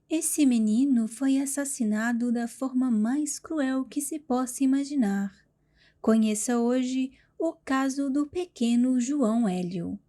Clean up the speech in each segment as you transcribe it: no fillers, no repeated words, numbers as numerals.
Esse menino foi assassinado da forma mais cruel que se possa imaginar. Conheça hoje o caso do pequeno João Hélio.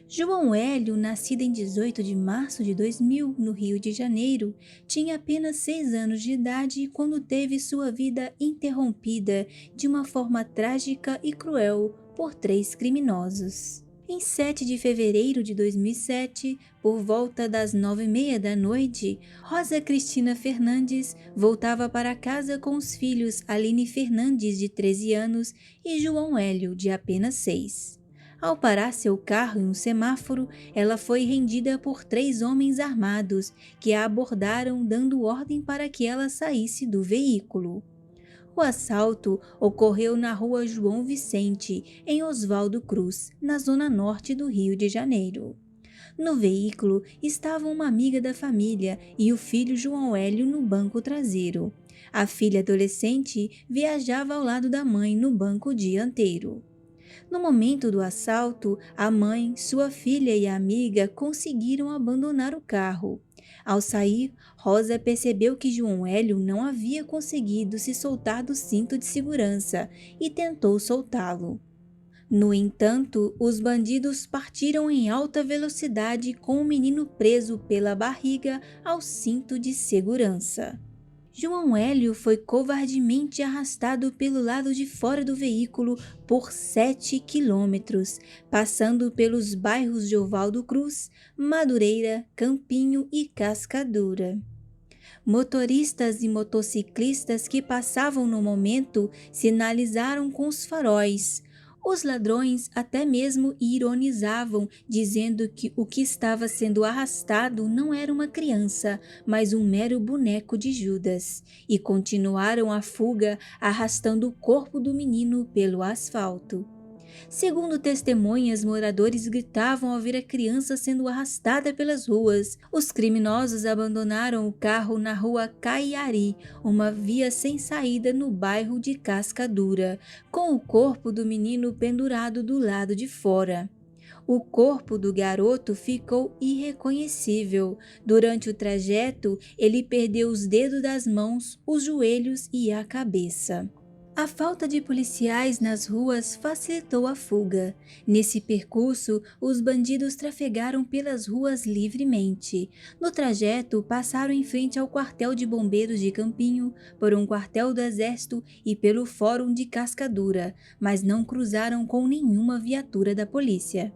João Hélio, nascido em 18 de março de 2000, no Rio de Janeiro, tinha apenas 6 anos de idade quando teve sua vida interrompida de uma forma trágica e cruel por 3 criminosos. Em 7 de fevereiro de 2007, por volta das 9h30 da noite, Rosa Cristina Fernandes voltava para casa com os filhos Aline Fernandes, de 13 anos, e João Hélio, de apenas 6. Ao parar seu carro em um semáforo, ela foi rendida por 3 homens armados que a abordaram, dando ordem para que ela saísse do veículo. O assalto ocorreu na rua João Vicente, em Oswaldo Cruz, na zona norte do Rio de Janeiro. No veículo estava uma amiga da família e o filho João Hélio no banco traseiro. A filha adolescente viajava ao lado da mãe no banco dianteiro. No momento do assalto, a mãe, sua filha e a amiga conseguiram abandonar o carro. Ao sair, Rosa percebeu que João Hélio não havia conseguido se soltar do cinto de segurança e tentou soltá-lo. No entanto, os bandidos partiram em alta velocidade com o menino preso pela barriga ao cinto de segurança. João Hélio foi covardemente arrastado pelo lado de fora do veículo por 7 quilômetros, passando pelos bairros de Oswaldo Cruz, Madureira, Campinho e Cascadura. Motoristas e motociclistas que passavam no momento sinalizaram com os faróis. Os ladrões até mesmo ironizavam, dizendo que o que estava sendo arrastado não era uma criança, mas um mero boneco de Judas, e continuaram a fuga, arrastando o corpo do menino pelo asfalto. Segundo testemunhas, moradores gritavam ao ver a criança sendo arrastada pelas ruas. Os criminosos abandonaram o carro na rua Caiari, uma via sem saída no bairro de Cascadura, com o corpo do menino pendurado do lado de fora. O corpo do garoto ficou irreconhecível. Durante o trajeto, ele perdeu os dedos das mãos, os joelhos e a cabeça. A falta de policiais nas ruas facilitou a fuga. Nesse percurso, os bandidos trafegaram pelas ruas livremente. No trajeto, passaram em frente ao quartel de bombeiros de Campinho, por um quartel do Exército e pelo Fórum de Cascadura, mas não cruzaram com nenhuma viatura da polícia.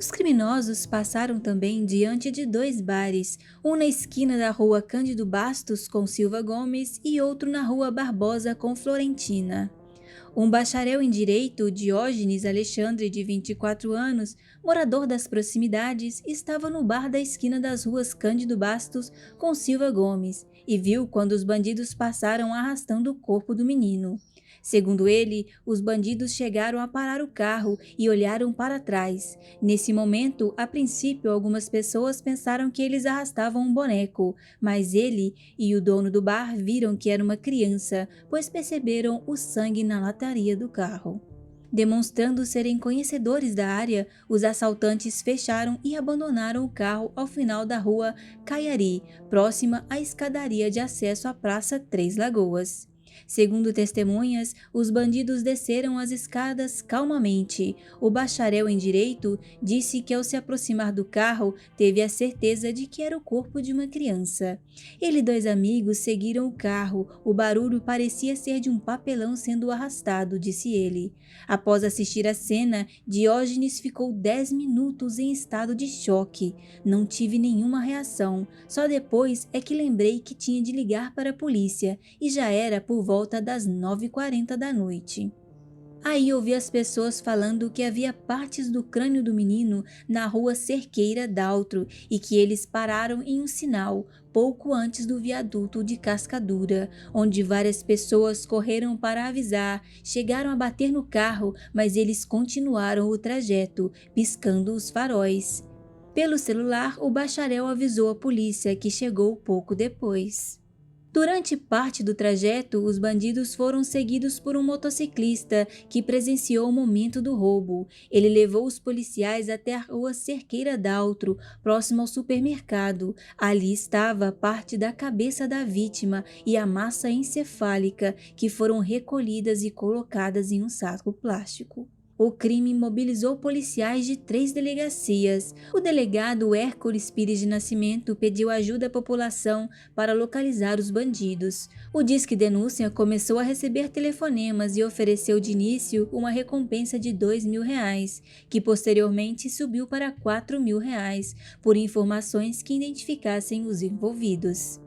Os criminosos passaram também diante de 2 bares, um na esquina da rua Cândido Bastos com Silva Gomes e outro na rua Barbosa com Florentina. Um bacharel em Direito, Diógenes Alexandre, de 24 anos, morador das proximidades, estava no bar da esquina das ruas Cândido Bastos com Silva Gomes e viu quando os bandidos passaram arrastando o corpo do menino. Segundo ele, os bandidos chegaram a parar o carro e olharam para trás. Nesse momento, a princípio, algumas pessoas pensaram que eles arrastavam um boneco, mas ele e o dono do bar viram que era uma criança, pois perceberam o sangue na lataria do carro. Demonstrando serem conhecedores da área, os assaltantes fecharam e abandonaram o carro ao final da rua Caiari, próxima à escadaria de acesso à Praça Três Lagoas. Segundo testemunhas, os bandidos desceram as escadas calmamente. O bacharel em direito disse que ao se aproximar do carro, teve a certeza de que era o corpo de uma criança. Ele e 2 amigos seguiram o carro. O barulho parecia ser de um papelão sendo arrastado, disse ele. Após assistir a cena, Diógenes ficou 10 minutos em estado de choque. Não tive nenhuma reação. Só depois é que lembrei que tinha de ligar para a polícia e já era por volta das 9h40 da noite. Aí ouvi as pessoas falando que havia partes do crânio do menino na rua Cerqueira Daltro e que eles pararam em um sinal pouco antes do viaduto de Cascadura, onde várias pessoas correram para avisar, chegaram a bater no carro, mas eles continuaram o trajeto, piscando os faróis. Pelo celular, o bacharel avisou a polícia, que chegou pouco depois. Durante parte do trajeto, os bandidos foram seguidos por um motociclista que presenciou o momento do roubo. Ele levou os policiais até a rua Cerqueira d'Altro, próximo ao supermercado. Ali estava parte da cabeça da vítima e a massa encefálica, que foram recolhidas e colocadas em um saco plástico. O crime mobilizou policiais de 3 delegacias. O delegado Hércules Pires de Nascimento pediu ajuda à população para localizar os bandidos. O Disque Denúncia começou a receber telefonemas e ofereceu de início uma recompensa de R$ 2.000, que posteriormente subiu para R$ 4.000, por informações que identificassem os envolvidos.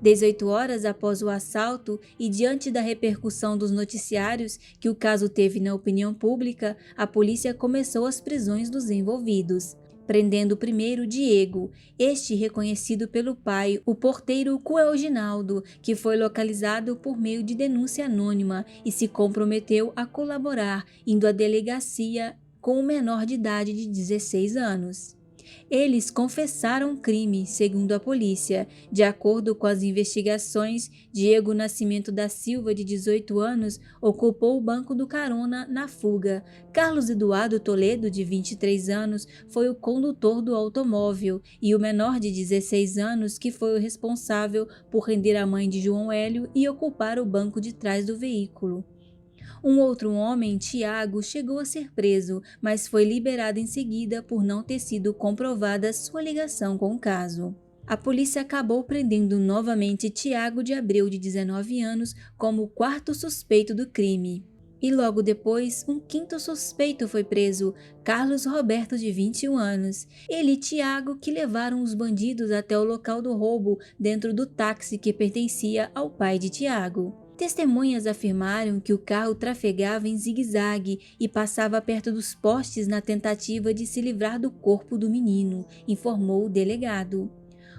18 horas após o assalto e diante da repercussão dos noticiários que o caso teve na opinião pública, a polícia começou as prisões dos envolvidos, prendendo primeiro Diego, este reconhecido pelo pai, o porteiro Coelginaldo, que foi localizado por meio de denúncia anônima e se comprometeu a colaborar, indo à delegacia com um menor de idade de 16 anos. Eles confessaram o crime, segundo a polícia. De acordo com as investigações, Diego Nascimento da Silva, de 18 anos, ocupou o banco do carona na fuga. Carlos Eduardo Toledo, de 23 anos, foi o condutor do automóvel e o menor de 16 anos que foi o responsável por render a mãe de João Hélio e ocupar o banco de trás do veículo. Um outro homem, Tiago, chegou a ser preso, mas foi liberado em seguida por não ter sido comprovada sua ligação com o caso. A polícia acabou prendendo novamente Tiago de Abreu, de 19 anos, como o quarto suspeito do crime. E logo depois, um quinto suspeito foi preso, Carlos Roberto, de 21 anos. Ele e Tiago que levaram os bandidos até o local do roubo dentro do táxi que pertencia ao pai de Tiago. Testemunhas afirmaram que o carro trafegava em zigue-zague e passava perto dos postes na tentativa de se livrar do corpo do menino, informou o delegado.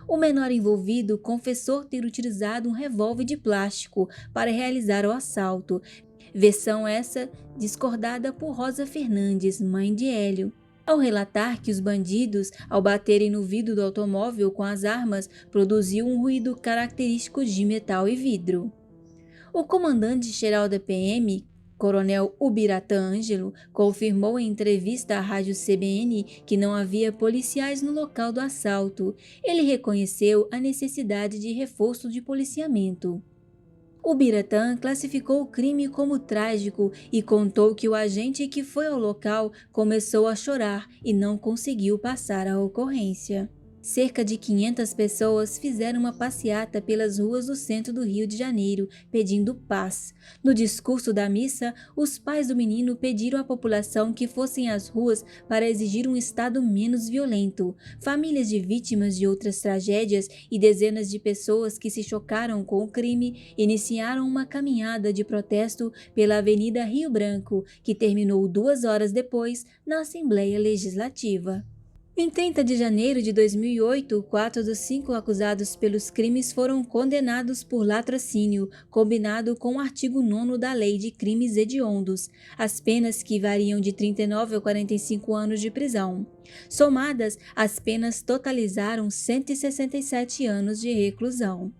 O menor envolvido confessou ter utilizado um revólver de plástico para realizar o assalto, versão essa discordada por Rosa Fernandes, mãe de Hélio, ao relatar que os bandidos, ao baterem no vidro do automóvel com as armas, produziam um ruído característico de metal e vidro. O comandante-geral da PM, Coronel Ubiratã Ângelo, confirmou em entrevista à rádio CBN que não havia policiais no local do assalto. Ele reconheceu a necessidade de reforço de policiamento. Ubiratã classificou o crime como trágico e contou que o agente que foi ao local começou a chorar e não conseguiu passar a ocorrência. Cerca de 500 pessoas fizeram uma passeata pelas ruas do centro do Rio de Janeiro, pedindo paz. No discurso da missa, os pais do menino pediram à população que fossem às ruas para exigir um Estado menos violento. Famílias de vítimas de outras tragédias e dezenas de pessoas que se chocaram com o crime iniciaram uma caminhada de protesto pela Avenida Rio Branco, que terminou 2 horas depois na Assembleia Legislativa. Em 30 de janeiro de 2008, 4 dos 5 acusados pelos crimes foram condenados por latrocínio, combinado com o artigo 9º da Lei de Crimes Hediondos, as penas que variam de 39 a 45 anos de prisão. Somadas, as penas totalizaram 167 anos de reclusão.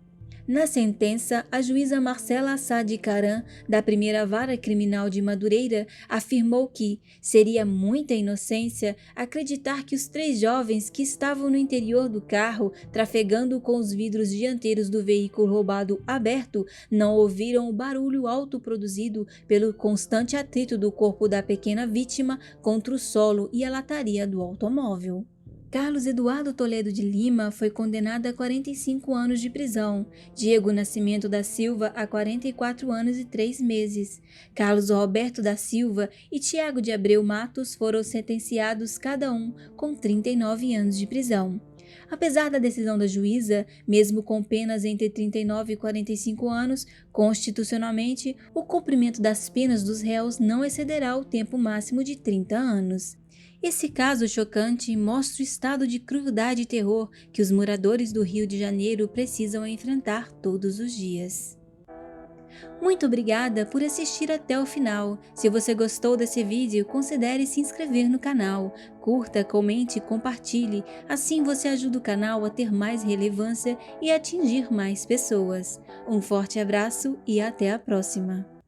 Na sentença, a juíza Marcela Assad Caram, da primeira vara criminal de Madureira, afirmou que seria muita inocência acreditar que os 3 jovens que estavam no interior do carro, trafegando com os vidros dianteiros do veículo roubado aberto, não ouviram o barulho autoproduzido pelo constante atrito do corpo da pequena vítima contra o solo e a lataria do automóvel. Carlos Eduardo Toledo de Lima foi condenado a 45 anos de prisão, Diego Nascimento da Silva a 44 anos e 3 meses. Carlos Roberto da Silva e Tiago de Abreu Matos foram sentenciados cada um com 39 anos de prisão. Apesar da decisão da juíza, mesmo com penas entre 39 e 45 anos, constitucionalmente, o cumprimento das penas dos réus não excederá o tempo máximo de 30 anos. Esse caso chocante mostra o estado de crueldade e terror que os moradores do Rio de Janeiro precisam enfrentar todos os dias. Muito obrigada por assistir até o final. Se você gostou desse vídeo, considere se inscrever no canal. Curta, comente e compartilhe. Assim você ajuda o canal a ter mais relevância e atingir mais pessoas. Um forte abraço e até a próxima!